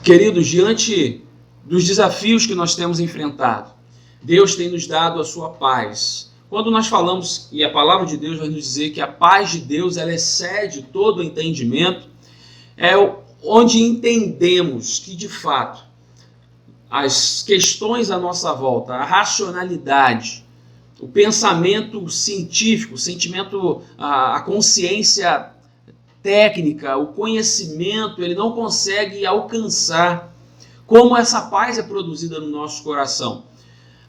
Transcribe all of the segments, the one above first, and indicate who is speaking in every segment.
Speaker 1: Queridos, diante dos desafios que nós temos enfrentado, Deus tem nos dado a sua paz. Quando nós falamos, e a palavra de Deus vai nos dizer que a paz de Deus ela excede todo o entendimento, é onde entendemos que, de fato, as questões à nossa volta, a racionalidade, o pensamento científico, o sentimento, a consciência técnica, o conhecimento, ele não consegue alcançar como essa paz é produzida no nosso coração.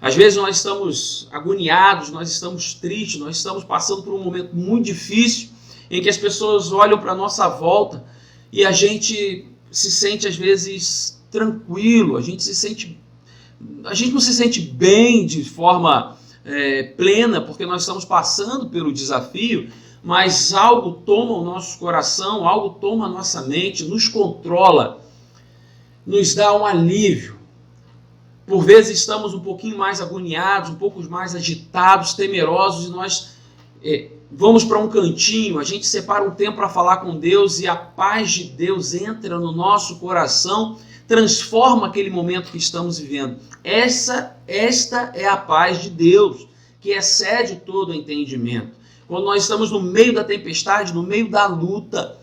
Speaker 1: Às vezes nós estamos agoniados, nós estamos tristes, nós estamos passando por um momento muito difícil em que as pessoas olham para a nossa volta e a gente se sente às vezes tranquilo, a gente não se sente bem de forma plena porque nós estamos passando pelo desafio, mas algo toma o nosso coração, algo toma a nossa mente, nos controla, nos dá um alívio. Por vezes estamos um pouquinho mais agoniados, um pouco mais agitados, temerosos, e nós vamos para um cantinho, a gente separa um tempo para falar com Deus e a paz de Deus entra no nosso coração, transforma aquele momento que estamos vivendo. Esta é a paz de Deus, que excede todo o entendimento. Quando nós estamos no meio da tempestade, no meio da luta,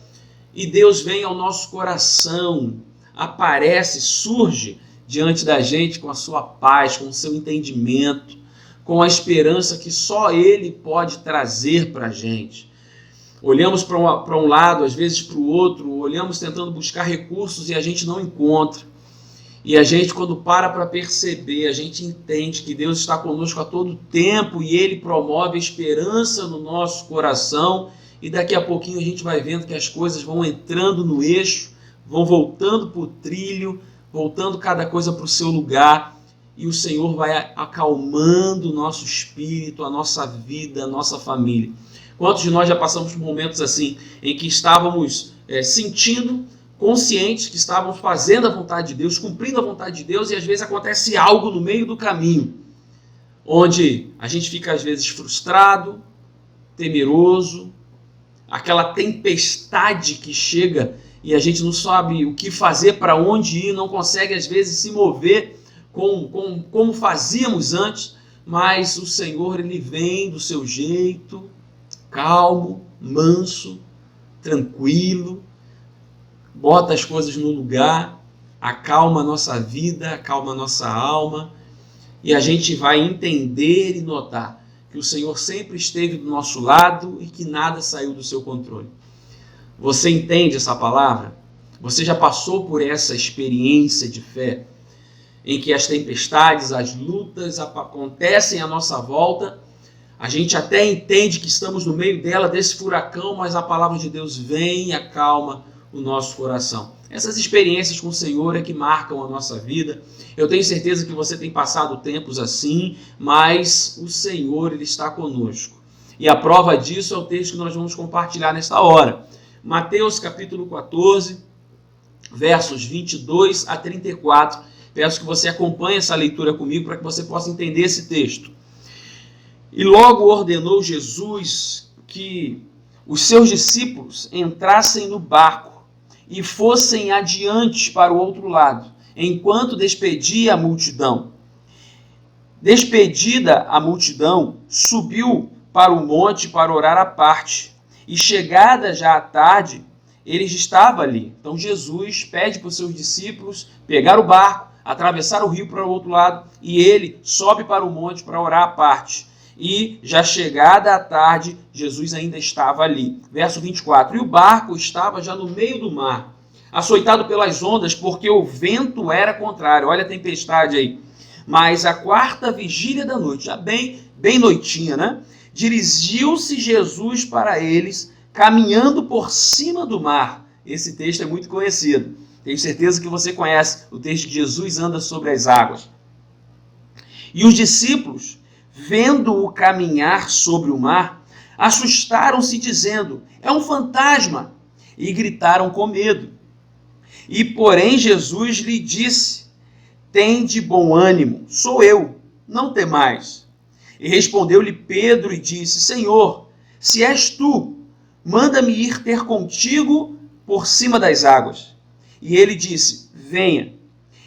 Speaker 1: e Deus vem ao nosso coração, aparece, surge diante da gente com a sua paz, com o seu entendimento, com a esperança que só Ele pode trazer para a gente. Olhamos para um lado, às vezes para o outro, olhamos tentando buscar recursos e a gente não encontra. E a gente, quando para perceber, a gente entende que Deus está conosco a todo tempo e Ele promove a esperança no nosso coração. E daqui a pouquinho a gente vai vendo que as coisas vão entrando no eixo, vão voltando para o trilho, voltando cada coisa para o seu lugar. E o Senhor vai acalmando o nosso espírito, a nossa vida, a nossa família. Quantos de nós já passamos por momentos assim, em que estávamos sentindo, conscientes que estávamos fazendo a vontade de Deus, cumprindo a vontade de Deus, e às vezes acontece algo no meio do caminho, onde a gente fica às vezes frustrado, temeroso, aquela tempestade que chega e a gente não sabe o que fazer, para onde ir, não consegue às vezes se mover como fazíamos antes, mas o Senhor ele vem do seu jeito, calmo, manso, tranquilo, bota as coisas no lugar, acalma a nossa vida, acalma a nossa alma, e a gente vai entender e notar que o Senhor sempre esteve do nosso lado e que nada saiu do seu controle. Você entende essa palavra? Você já passou por essa experiência de fé, em que as tempestades, as lutas acontecem à nossa volta, a gente até entende que estamos no meio dela, desse furacão, mas a palavra de Deus vem e acalma o nosso coração. Essas experiências com o Senhor é que marcam a nossa vida. Eu tenho certeza que você tem passado tempos assim, mas o Senhor ele está conosco. E a prova disso é o texto que nós vamos compartilhar nesta hora. Mateus capítulo 14, versos 22 a 34. Peço que você acompanhe essa leitura comigo para que você possa entender esse texto. E logo ordenou Jesus que os seus discípulos entrassem no barco e fossem adiante para o outro lado, enquanto despedia a multidão. Despedida a multidão, subiu para o monte para orar à parte. E chegada já à tarde, ele estava ali. Então Jesus pede para os seus discípulos pegar o barco, atravessar o rio para o outro lado, e ele sobe para o monte para orar à parte. E já chegada a tarde, Jesus ainda estava ali. Verso 24. E o barco estava já no meio do mar, açoitado pelas ondas, porque o vento era contrário. Olha a tempestade aí. Mas a quarta vigília da noite, já bem noitinha, né? Dirigiu-se Jesus para eles, caminhando por cima do mar. Esse texto é muito conhecido. Tenho certeza que você conhece o texto que Jesus anda sobre as águas. E os discípulos, vendo-o caminhar sobre o mar, assustaram-se, dizendo: é um fantasma, e gritaram com medo. E porém Jesus lhe disse: tende bom ânimo, sou eu, não temais. E respondeu-lhe Pedro e disse: Senhor, se és tu, manda-me ir ter contigo por cima das águas. E ele disse: venha.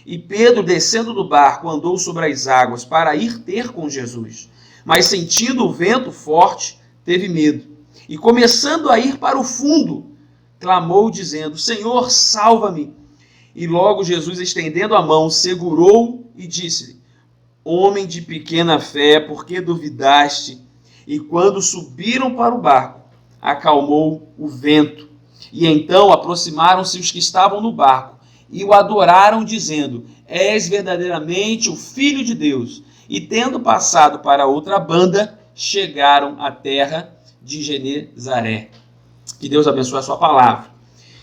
Speaker 1: E Pedro, descendo do barco, andou sobre as águas para ir ter com Jesus. Mas sentindo o vento forte, teve medo. E começando a ir para o fundo, clamou dizendo: Senhor, salva-me. E logo Jesus, estendendo a mão, segurou e disse-lhe: Homem de pequena fé, por que duvidaste? E quando subiram para o barco, acalmou o vento. E então aproximaram-se os que estavam no barco e o adoraram, dizendo: És verdadeiramente o Filho de Deus. E tendo passado para outra banda, chegaram à terra de Genezaré. Que Deus abençoe a sua palavra.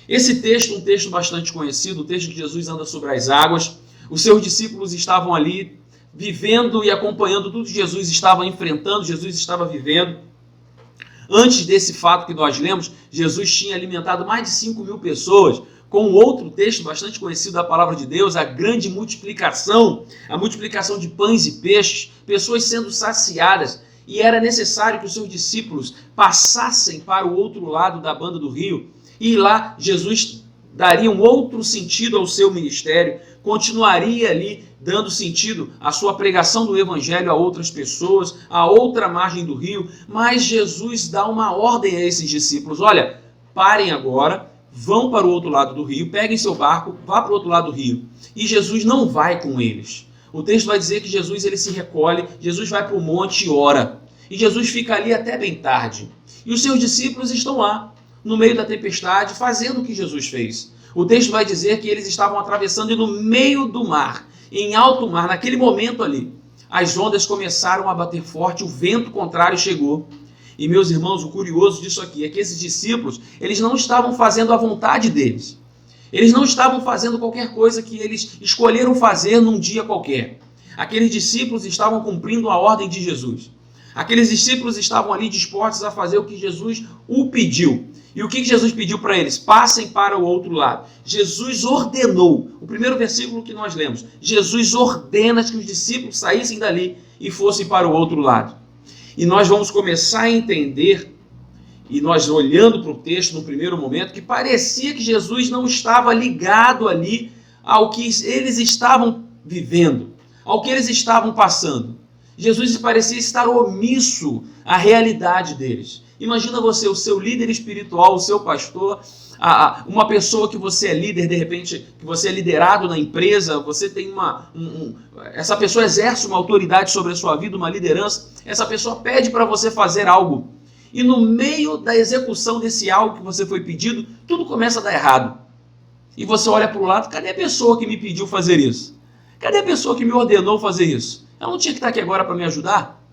Speaker 1: Esse texto, um texto bastante conhecido, o texto que Jesus anda sobre as águas. Os seus discípulos estavam ali vivendo e acompanhando tudo que Jesus estava enfrentando, Jesus estava vivendo. Antes desse fato que nós lemos, Jesus tinha alimentado mais de 5.000 pessoas, com outro texto bastante conhecido da palavra de Deus, a grande multiplicação, a multiplicação de pães e peixes, pessoas sendo saciadas, e era necessário que os seus discípulos passassem para o outro lado da banda do rio, e lá Jesus daria um outro sentido ao seu ministério, continuaria ali dando sentido à sua pregação do evangelho a outras pessoas, a outra margem do rio, mas Jesus dá uma ordem a esses discípulos: olha, parem agora, vão para o outro lado do rio, peguem seu barco, vá para o outro lado do rio. E Jesus não vai com eles. O texto vai dizer que Jesus ele se recolhe, Jesus vai para o monte e ora. E Jesus fica ali até bem tarde. E os seus discípulos estão lá, no meio da tempestade, fazendo o que Jesus fez. O texto vai dizer que eles estavam atravessando e no meio do mar, em alto mar, naquele momento ali, as ondas começaram a bater forte, o vento contrário chegou. E, meus irmãos, o curioso disso aqui é que esses discípulos, eles não estavam fazendo a vontade deles. Eles não estavam fazendo qualquer coisa que eles escolheram fazer num dia qualquer. Aqueles discípulos estavam cumprindo a ordem de Jesus. Aqueles discípulos estavam ali dispostos a fazer o que Jesus o pediu. E o que Jesus pediu para eles? Passem para o outro lado. Jesus ordenou. O primeiro versículo que nós lemos. Jesus ordena que os discípulos saíssem dali e fossem para o outro lado. E nós vamos começar a entender, e nós olhando para o texto no primeiro momento, que parecia que Jesus não estava ligado ali ao que eles estavam vivendo, ao que eles estavam passando. Jesus parecia estar omisso à realidade deles. Imagina você, o seu líder espiritual, o seu pastor, uma pessoa que você é líder, de repente, que você é liderado na empresa, você tem essa pessoa exerce uma autoridade sobre a sua vida, uma liderança, essa pessoa pede para você fazer algo. E no meio da execução desse algo que você foi pedido, tudo começa a dar errado. E você olha para o lado, cadê a pessoa que me pediu fazer isso? Cadê a pessoa que me ordenou fazer isso? Ela não tinha que estar aqui agora para me ajudar?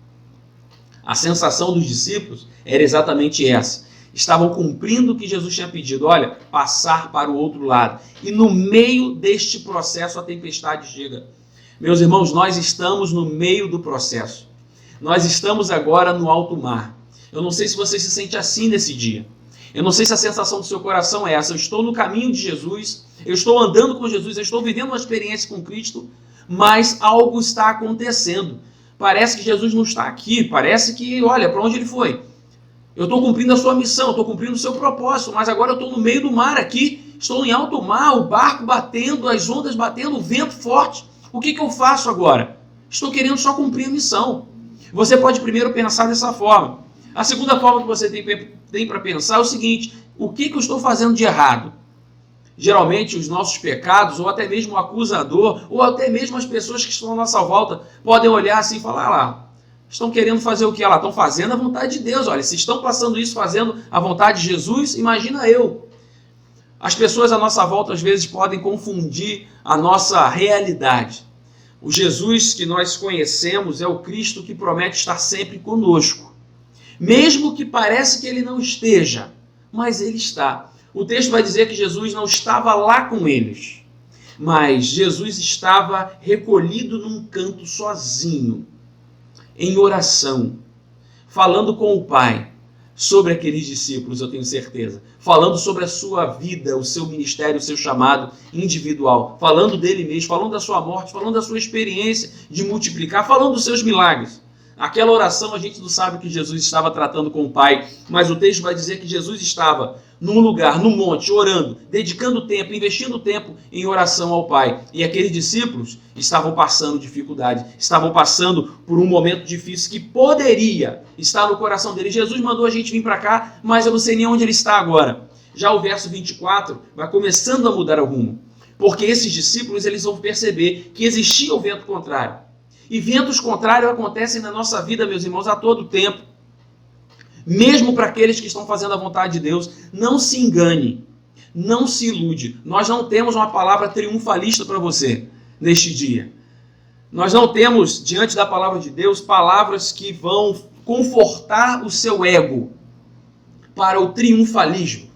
Speaker 1: A sensação dos discípulos era exatamente essa. Estavam cumprindo o que Jesus tinha pedido. Olha, passar para o outro lado. E no meio deste processo a tempestade chega. Meus irmãos, nós estamos no meio do processo. Nós estamos agora no alto mar. Eu não sei se você se sente assim nesse dia. Eu não sei se a sensação do seu coração é essa. Eu estou no caminho de Jesus, eu estou andando com Jesus, eu estou vivendo uma experiência com Cristo, mas algo está acontecendo. Parece que Jesus não está aqui, parece que, olha, para onde ele foi? Eu estou cumprindo a sua missão, estou cumprindo o seu propósito, mas agora eu estou no meio do mar aqui, estou em alto mar, o barco batendo, as ondas batendo, o vento forte. O que eu faço agora? Estou querendo só cumprir a missão. Você pode primeiro pensar dessa forma. A segunda forma que você tem para pensar é o seguinte: o que eu estou fazendo de errado? Geralmente os nossos pecados, ou até mesmo o acusador, ou até mesmo as pessoas que estão à nossa volta, podem olhar assim e falar: lá, estão querendo fazer o que? Lá, estão fazendo a vontade de Deus. Olha, se estão passando isso, fazendo a vontade de Jesus, imagina eu. As pessoas à nossa volta às vezes podem confundir a nossa realidade. O Jesus que nós conhecemos é o Cristo que promete estar sempre conosco. Mesmo que pareça que ele não esteja, mas ele está. O texto vai dizer que Jesus não estava lá com eles, mas Jesus estava recolhido num canto sozinho, em oração, falando com o Pai sobre aqueles discípulos, eu tenho certeza, falando sobre a sua vida, o seu ministério, o seu chamado individual, falando dele mesmo, falando da sua morte, falando da sua experiência de multiplicar, falando dos seus milagres. Aquela oração a gente não sabe que Jesus estava tratando com o Pai, mas o texto vai dizer que Jesus estava num lugar, num monte, orando, dedicando tempo, investindo tempo em oração ao Pai. E aqueles discípulos estavam passando dificuldade, estavam passando por um momento difícil que poderia estar no coração deles. Jesus mandou a gente vir para cá, mas eu não sei nem onde ele está agora. Já o verso 24 vai começando a mudar o rumo, porque esses discípulos eles vão perceber que existia o vento contrário. E ventos contrários acontecem na nossa vida, meus irmãos, a todo tempo. Mesmo para aqueles que estão fazendo a vontade de Deus, não se engane, não se ilude. Nós não temos uma palavra triunfalista para você neste dia. Nós não temos, diante da palavra de Deus, palavras que vão confortar o seu ego para o triunfalismo.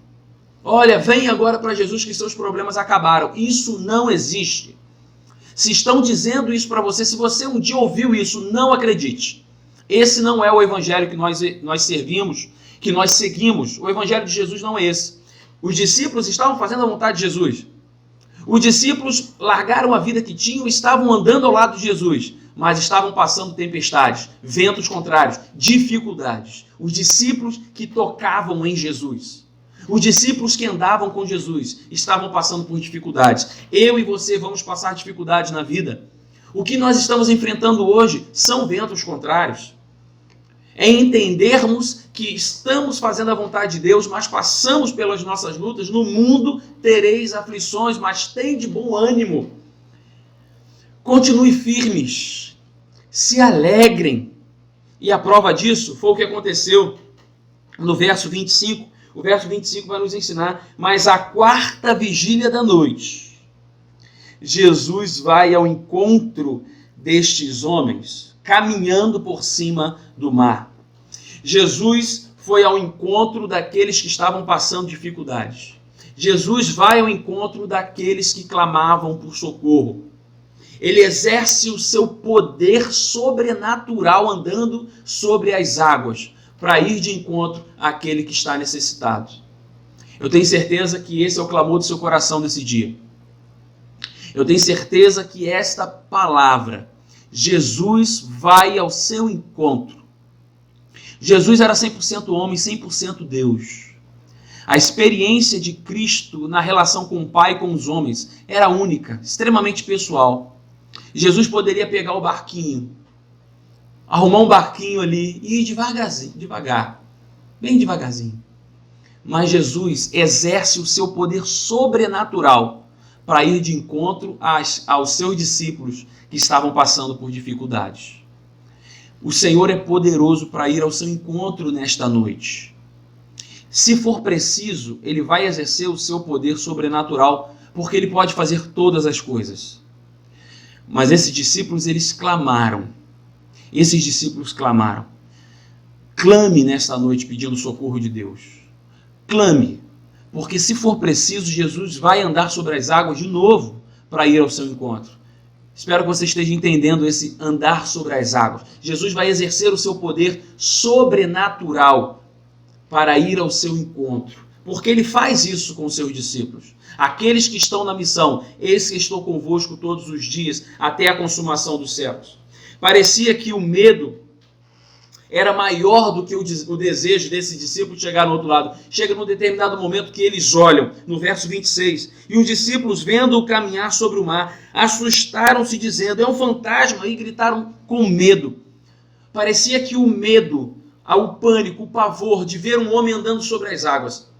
Speaker 1: Olha, vem agora para Jesus que seus problemas acabaram. Isso não existe. Se estão dizendo isso para você, se você um dia ouviu isso, não acredite. Esse não é o evangelho que nós servimos, que nós seguimos. O evangelho de Jesus não é esse. Os discípulos estavam fazendo a vontade de Jesus. Os discípulos largaram a vida que tinham, estavam andando ao lado de Jesus, mas estavam passando tempestades, ventos contrários, dificuldades. Os discípulos que tocavam em Jesus, os discípulos que andavam com Jesus, estavam passando por dificuldades. Eu e você vamos passar dificuldades na vida. O que nós estamos enfrentando hoje são ventos contrários. É entendermos que estamos fazendo a vontade de Deus, mas passamos pelas nossas lutas. No mundo tereis aflições, mas tem de bom ânimo. Continue firmes, se alegrem. E a prova disso foi o que aconteceu no verso 25. O verso 25 vai nos ensinar, mas à quarta vigília da noite, Jesus vai ao encontro destes homens, caminhando por cima do mar. Jesus foi ao encontro daqueles que estavam passando dificuldades. Jesus vai ao encontro daqueles que clamavam por socorro. Ele exerce o seu poder sobrenatural andando sobre as águas, para ir de encontro àquele que está necessitado. Eu tenho certeza que esse é o clamor do seu coração nesse dia. Eu tenho certeza que esta palavra, Jesus vai ao seu encontro. Jesus era 100% homem, 100% Deus. A experiência de Cristo na relação com o Pai e com os homens era única, extremamente pessoal. Jesus poderia pegar o barquinho, arrumar um barquinho ali e ir devagar, bem devagarzinho. Mas Jesus exerce o seu poder sobrenatural para ir de encontro aos seus discípulos que estavam passando por dificuldades. O Senhor é poderoso para ir ao seu encontro nesta noite. Se for preciso, Ele vai exercer o seu poder sobrenatural, porque Ele pode fazer todas as coisas. Mas esses discípulos, eles clamaram. Esses discípulos clamaram. Clame nesta noite pedindo socorro de Deus. Clame, porque se for preciso, Jesus vai andar sobre as águas de novo para ir ao seu encontro. Espero que você esteja entendendo esse andar sobre as águas. Jesus vai exercer o seu poder sobrenatural para ir ao seu encontro, porque Ele faz isso com os seus discípulos. Aqueles que estão na missão, esse que estou convosco todos os dias, até a consumação dos séculos. Parecia que o medo era maior do que o desejo desse discípulo chegar no outro lado. Chega num determinado momento que eles olham, no verso 26, e os discípulos, vendo-o caminhar sobre o mar, assustaram-se dizendo, é um fantasma, e gritaram com medo. Parecia que o medo, o pânico, o pavor de ver um homem andando sobre as águas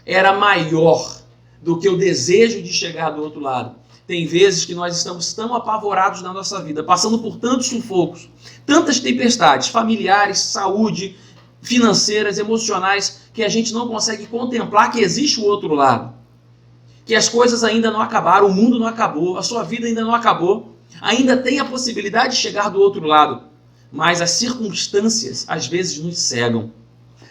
Speaker 1: era maior do que o desejo de chegar do outro lado. Tem vezes que nós estamos tão apavorados na nossa vida, passando por tantos sufocos, tantas tempestades familiares, saúde, financeiras, emocionais, que a gente não consegue contemplar que existe o outro lado. Que as coisas ainda não acabaram, o mundo não acabou, a sua vida ainda não acabou, ainda tem a possibilidade de chegar do outro lado. Mas as circunstâncias, às vezes, nos cegam.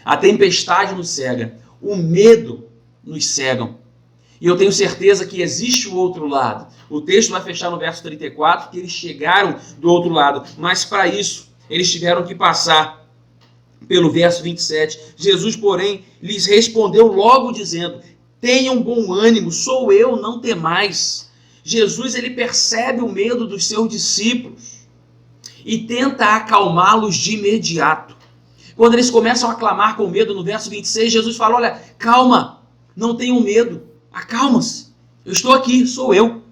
Speaker 1: A tempestade nos cega. O medo nos cegam. E eu tenho certeza que existe o outro lado. O texto vai fechar no verso 34, que eles chegaram do outro lado. Mas para isso, eles tiveram que passar pelo verso 27. Jesus, porém, lhes respondeu logo dizendo, tenham bom ânimo, sou eu, não temais. Jesus, ele percebe o medo dos seus discípulos. e tenta acalmá-los de imediato. Quando eles começam a clamar com medo, no verso 26, Jesus fala: olha, calma, não tenham medo, acalma-se, eu estou aqui, sou eu.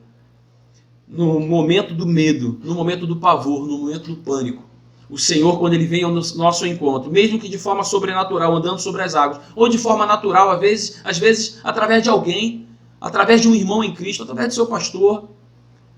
Speaker 1: No momento do medo, no momento do pavor, no momento do pânico, o Senhor, quando Ele vem ao nosso encontro, mesmo que de forma sobrenatural, andando sobre as águas, ou de forma natural, às vezes através de alguém, através de um irmão em Cristo, através do seu pastor,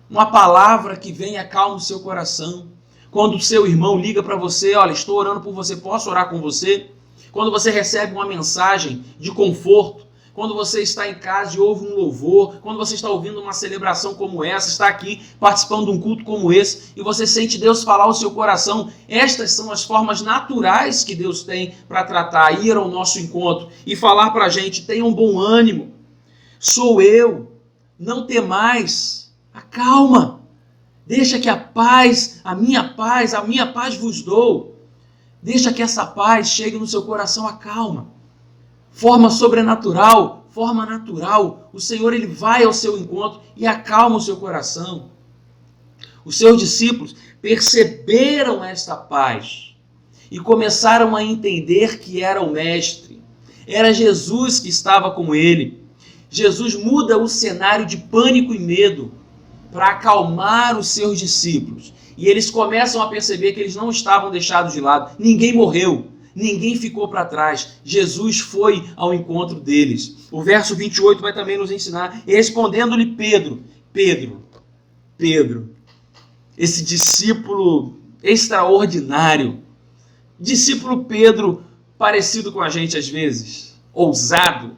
Speaker 1: uma palavra que vem e acalma o seu coração. Quando o seu irmão liga para você: olha, estou orando por você, posso orar com você? Quando você recebe uma mensagem de conforto, quando você está em casa e ouve um louvor, quando você está ouvindo uma celebração como essa, está aqui participando de um culto como esse, e você sente Deus falar ao seu coração, estas são as formas naturais que Deus tem para tratar, ir ao nosso encontro e falar para a gente: tenham bom ânimo, sou eu, não temais, acalma, deixa que a minha paz vos dou, deixa que essa paz chegue no seu coração, acalma. Forma sobrenatural, forma natural, o Senhor Ele vai ao seu encontro e acalma o seu coração. Os seus discípulos perceberam esta paz e começaram a entender que era o Mestre. Era Jesus que estava com ele. Jesus muda o cenário de pânico e medo para acalmar os seus discípulos. E eles começam a perceber que eles não estavam deixados de lado. Ninguém morreu. Ninguém ficou para trás. Jesus foi ao encontro deles. O verso 28 vai também nos ensinar. E respondendo-lhe Pedro, esse discípulo extraordinário, discípulo Pedro, parecido com a gente às vezes, ousado,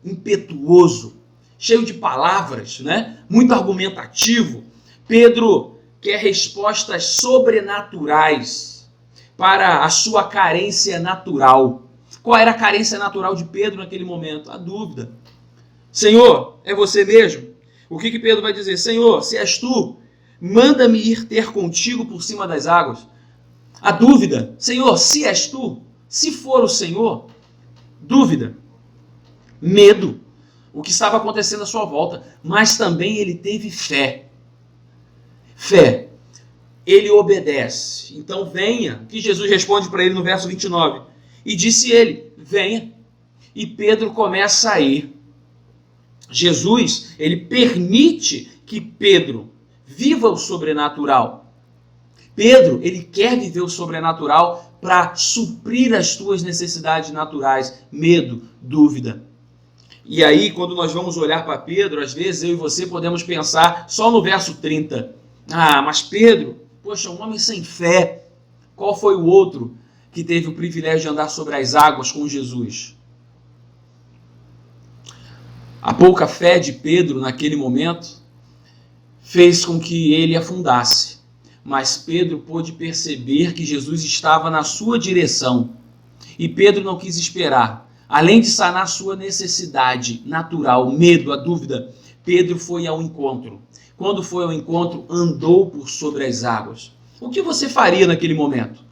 Speaker 1: impetuoso, cheio de palavras, né? Muito argumentativo. Pedro quer respostas sobrenaturais para a sua carência natural. Qual era a carência natural de Pedro naquele momento? A dúvida. Senhor, é você mesmo? O que Pedro vai dizer? Senhor, se és tu, manda-me ir ter contigo por cima das águas. A dúvida. Senhor, se és tu, se for o Senhor, dúvida, medo, o que estava acontecendo à sua volta, mas também ele teve fé. Fé. Ele obedece. Então venha, que Jesus responde para ele no verso 29. E disse ele: venha. E Pedro começa a ir. Jesus, ele permite que Pedro viva o sobrenatural. Pedro, ele quer viver o sobrenatural para suprir as tuas necessidades naturais, medo, dúvida. E aí, quando nós vamos olhar para Pedro, às vezes eu e você podemos pensar só no verso 30. Ah, mas Pedro, poxa, um homem sem fé. Qual foi o outro que teve o privilégio de andar sobre as águas com Jesus? A pouca fé de Pedro naquele momento fez com que ele afundasse. Mas Pedro pôde perceber que Jesus estava na sua direção. E Pedro não quis esperar. Além de sanar sua necessidade natural, o medo, a dúvida, Pedro foi ao encontro. Quando foi ao encontro, andou por sobre as águas. O que você faria naquele momento?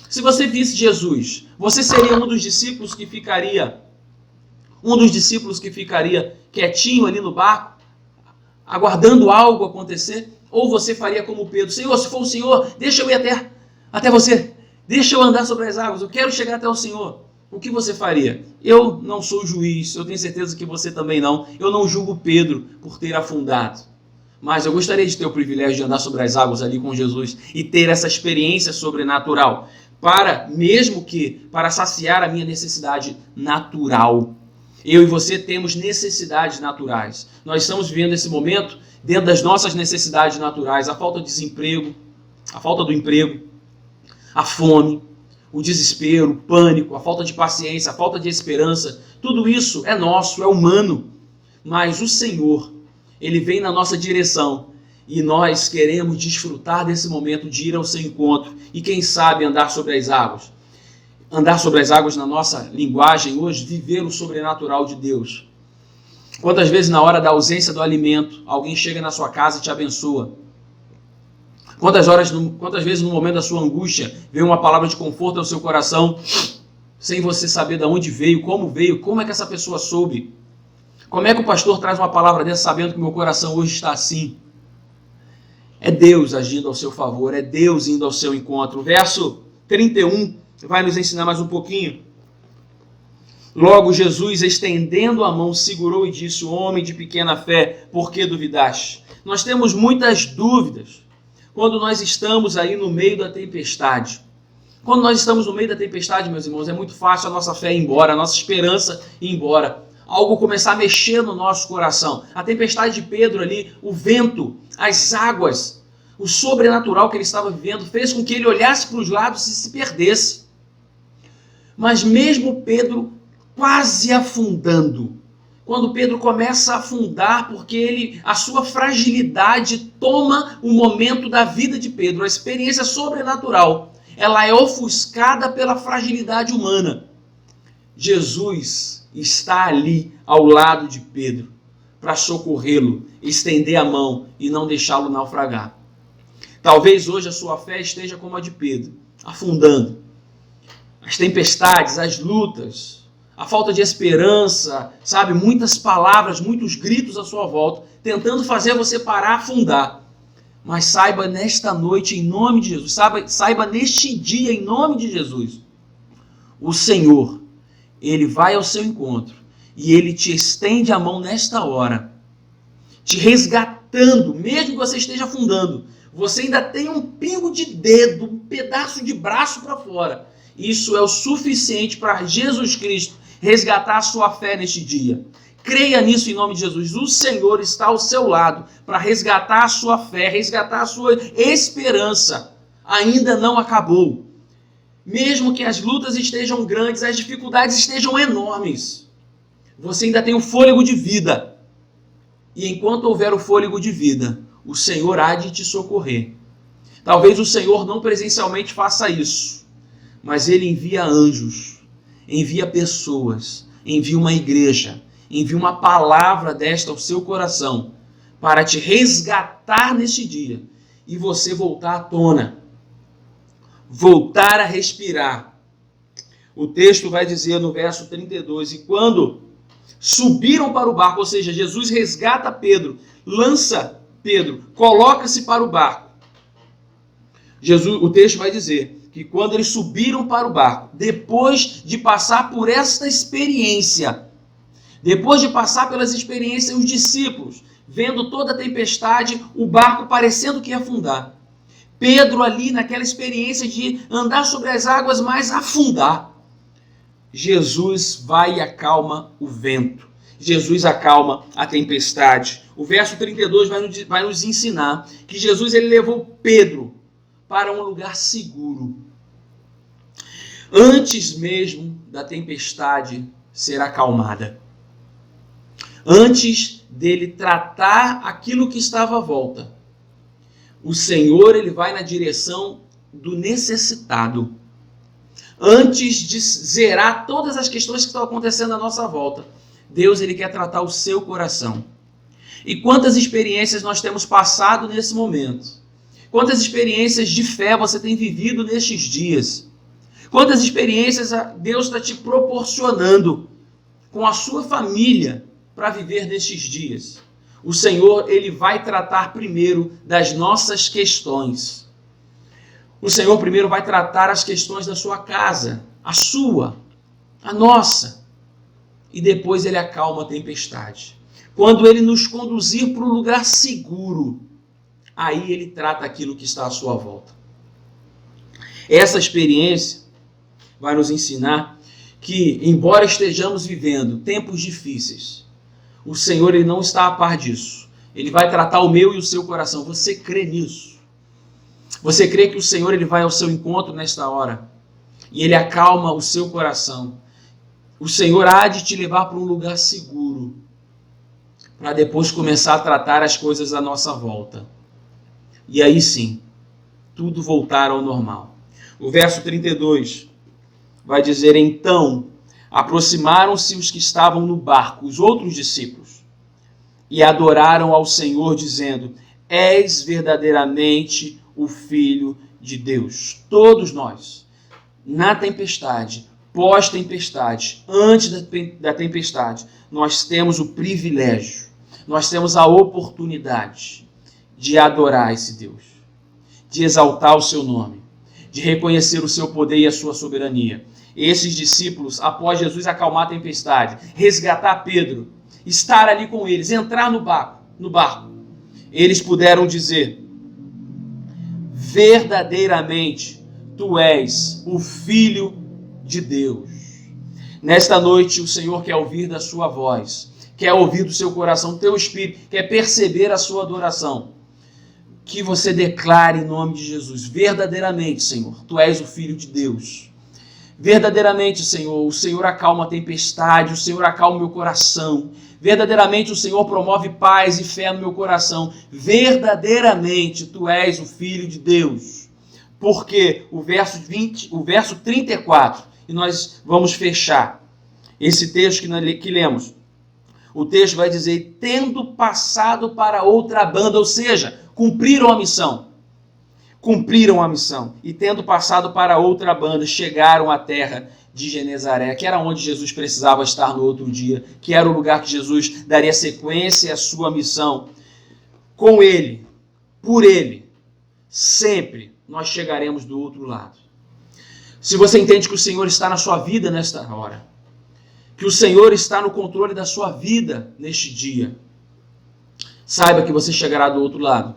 Speaker 1: Se você visse Jesus, você seria um dos discípulos que ficaria quietinho ali no barco, aguardando algo acontecer? Ou você faria como Pedro: Senhor, se for o Senhor, deixa eu ir até você, deixa eu andar sobre as águas, eu quero chegar até o Senhor. O que você faria? Eu não sou juiz, eu tenho certeza que você também não. Eu não julgo Pedro por ter afundado. Mas eu gostaria de ter o privilégio de andar sobre as águas ali com Jesus e ter essa experiência sobrenatural, para saciar a minha necessidade natural. Eu e você temos necessidades naturais. Nós estamos vivendo esse momento dentro das nossas necessidades naturais: a falta de desemprego, a falta do emprego, a fome, o desespero, o pânico, a falta de paciência, a falta de esperança. Tudo isso é nosso, é humano. Mas o Senhor, Ele vem na nossa direção e nós queremos desfrutar desse momento de ir ao seu encontro e, quem sabe, andar sobre as águas. Andar sobre as águas, na nossa linguagem hoje, viver o sobrenatural de Deus. Quantas vezes na hora da ausência do alimento, alguém chega na sua casa e te abençoa? Quantas vezes no momento da sua angústia veio uma palavra de conforto ao seu coração, sem você saber de onde veio, como é que essa pessoa soube? Como é que o pastor traz uma palavra dessa sabendo que meu coração hoje está assim? É Deus agindo ao seu favor, é Deus indo ao seu encontro. O verso 31 vai nos ensinar mais um pouquinho. Logo Jesus, estendendo a mão, segurou e disse: homem de pequena fé, por que duvidaste? Nós temos muitas dúvidas quando nós estamos aí no meio da tempestade. Quando nós estamos no meio da tempestade, meus irmãos, é muito fácil a nossa fé ir embora, a nossa esperança ir embora. Algo começar a mexer no nosso coração. A tempestade de Pedro ali, o vento, as águas, o sobrenatural que ele estava vivendo, fez com que ele olhasse para os lados e se perdesse. Mas mesmo Pedro quase afundando, quando Pedro começa a afundar, porque a sua fragilidade toma o momento da vida de Pedro, a experiência sobrenatural, ela é ofuscada pela fragilidade humana. Jesus está ali ao lado de Pedro para socorrê-lo, estender a mão e não deixá-lo naufragar. Talvez hoje a sua fé esteja como a de Pedro, afundando. As tempestades, as lutas, a falta de esperança, sabe? Muitas palavras, muitos gritos à sua volta, tentando fazer você parar, afundar. Mas saiba nesta noite, em nome de Jesus, saiba neste dia, em nome de Jesus, o Senhor, Ele vai ao seu encontro e Ele te estende a mão nesta hora, te resgatando, mesmo que você esteja afundando. Você ainda tem um pingo de dedo, um pedaço de braço para fora. Isso é o suficiente para Jesus Cristo resgatar a sua fé neste dia. Creia nisso em nome de Jesus. O Senhor está ao seu lado para resgatar a sua fé, resgatar a sua esperança. Ainda não acabou. Mesmo que as lutas estejam grandes, as dificuldades estejam enormes, você ainda tem o fôlego de vida. E enquanto houver o fôlego de vida, o Senhor há de te socorrer. Talvez o Senhor não presencialmente faça isso, mas Ele envia anjos, envia pessoas, envia uma igreja, envia uma palavra desta ao seu coração para te resgatar neste dia e você voltar à tona, voltar a respirar. O texto vai dizer no verso 32, e quando subiram para o barco, ou seja, Jesus resgata Pedro, lança Pedro, coloca-se para o barco. O texto vai dizer que quando eles subiram para o barco, depois de passar por esta experiência, depois de passar pelas experiências, os discípulos, vendo toda a tempestade, o barco parecendo que ia afundar. Pedro ali naquela experiência de andar sobre as águas, mas afundar. Jesus vai e acalma o vento. Jesus acalma a tempestade. O verso 32 vai nos ensinar que Jesus ele levou Pedro para um lugar seguro. Antes mesmo da tempestade ser acalmada. Antes dele tratar aquilo que estava à volta. O Senhor ele vai na direção do necessitado. Antes de zerar todas as questões que estão acontecendo à nossa volta, Deus ele quer tratar o seu coração. E quantas experiências nós temos passado nesse momento? Quantas experiências de fé você tem vivido nestes dias? Quantas experiências Deus está te proporcionando com a sua família para viver nestes dias? O Senhor ele vai tratar primeiro das nossas questões. O Senhor primeiro vai tratar as questões da sua casa, a sua, a nossa. E depois ele acalma a tempestade. Quando ele nos conduzir para um lugar seguro, aí ele trata aquilo que está à sua volta. Essa experiência vai nos ensinar que, embora estejamos vivendo tempos difíceis, o Senhor ele não está a par disso. Ele vai tratar o meu e o seu coração. Você crê nisso? Você crê que o Senhor ele vai ao seu encontro nesta hora? E ele acalma o seu coração. O Senhor há de te levar para um lugar seguro, para depois começar a tratar as coisas à nossa volta. E aí sim, tudo voltar ao normal. O verso 32 vai dizer: então aproximaram-se os que estavam no barco, os outros discípulos, e adoraram ao Senhor, dizendo: és verdadeiramente o Filho de Deus. Todos nós, na tempestade, pós-tempestade, antes da tempestade, nós temos o privilégio, nós temos a oportunidade de adorar esse Deus, de exaltar o seu nome, de reconhecer o seu poder e a sua soberania. Esses discípulos, após Jesus acalmar a tempestade, resgatar Pedro, estar ali com eles, entrar no barco, eles puderam dizer: verdadeiramente, tu és o Filho de Deus. Nesta noite, o Senhor quer ouvir da sua voz, quer ouvir do seu coração, do teu espírito, quer perceber a sua adoração. Que você declare em nome de Jesus: verdadeiramente, Senhor, tu és o Filho de Deus. Verdadeiramente, Senhor, o Senhor acalma a tempestade, o Senhor acalma o meu coração. Verdadeiramente, o Senhor promove paz e fé no meu coração. Verdadeiramente, tu és o Filho de Deus. Porque o verso 34, e nós vamos fechar esse texto que lemos. O texto vai dizer: tendo passado para outra banda, ou seja, cumpriram a missão. Cumpriram a missão. E tendo passado para outra banda, chegaram à terra de Genezaré, que era onde Jesus precisava estar no outro dia, que era o lugar que Jesus daria sequência à sua missão. Com ele, por ele, sempre nós chegaremos do outro lado. Se você entende que o Senhor está na sua vida nesta hora, que o Senhor está no controle da sua vida neste dia, saiba que você chegará do outro lado.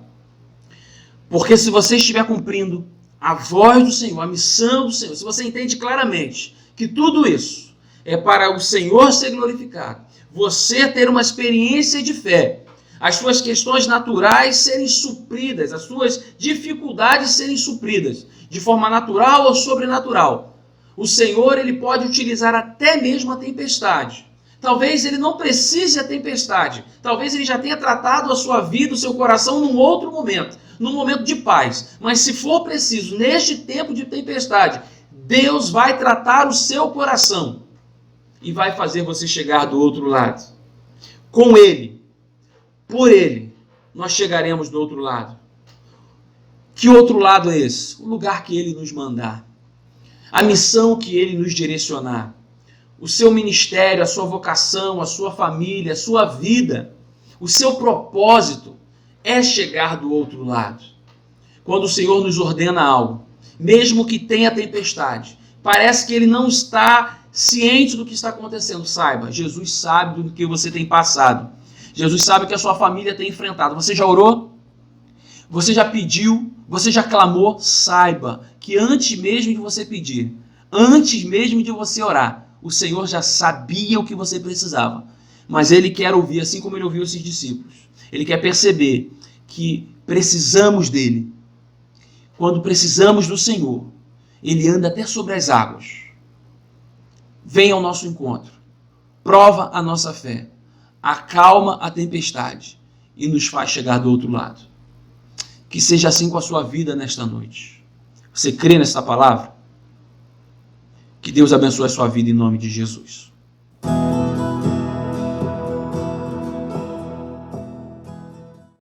Speaker 1: Porque se você estiver cumprindo a voz do Senhor, a missão do Senhor, se você entende claramente que tudo isso é para o Senhor ser glorificado, você ter uma experiência de fé, as suas questões naturais serem supridas, as suas dificuldades serem supridas, de forma natural ou sobrenatural, o Senhor ele pode utilizar até mesmo a tempestade. Talvez ele não precise da tempestade, talvez ele já tenha tratado a sua vida, o seu coração num outro momento, num momento de paz. Mas se for preciso, neste tempo de tempestade, Deus vai tratar o seu coração e vai fazer você chegar do outro lado. Com ele, por ele, nós chegaremos do outro lado. Que outro lado é esse? O lugar que ele nos mandar. A missão que ele nos direcionar. O seu ministério, a sua vocação, a sua família, a sua vida, o seu propósito é chegar do outro lado. Quando o Senhor nos ordena algo, mesmo que tenha tempestade, parece que ele não está ciente do que está acontecendo. Saiba, Jesus sabe do que você tem passado. Jesus sabe o que a sua família tem enfrentado. Você já orou? Você já pediu? Você já clamou? Saiba que antes mesmo de você pedir, antes mesmo de você orar, o Senhor já sabia o que você precisava. Mas ele quer ouvir, assim como ele ouviu esses discípulos. Ele quer perceber que precisamos dele. Quando precisamos do Senhor, ele anda até sobre as águas. Vem ao nosso encontro. Prova a nossa fé. Acalma a tempestade e nos faz chegar do outro lado. Que seja assim com a sua vida nesta noite. Você crê nessa palavra? Que Deus abençoe a sua vida em nome de Jesus.